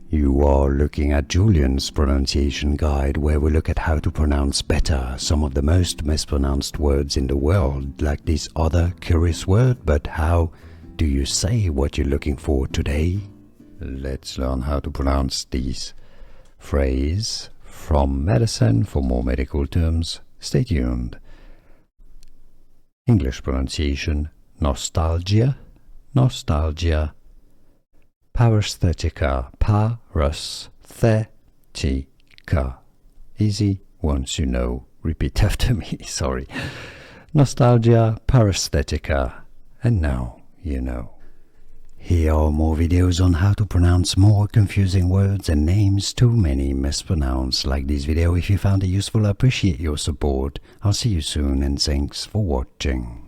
You are looking at Julian's pronunciation guide, where we look at how to pronounce better some of the most mispronounced words in the world, like this other curious word. But how do you say what you're looking for today? Let's learn how to pronounce these phrases from medicine. For more medical terms, stay tuned. English pronunciation: nostalgia, nostalgia. Paresthetica, paresthetica. Easy once you know. Repeat after me, sorry. Nostalgia paresthetica. And now you know. Here are more videos on how to pronounce more confusing words and names too many mispronounced. Like this video if you found it useful. I appreciate your support. I'll see you soon and thanks for watching.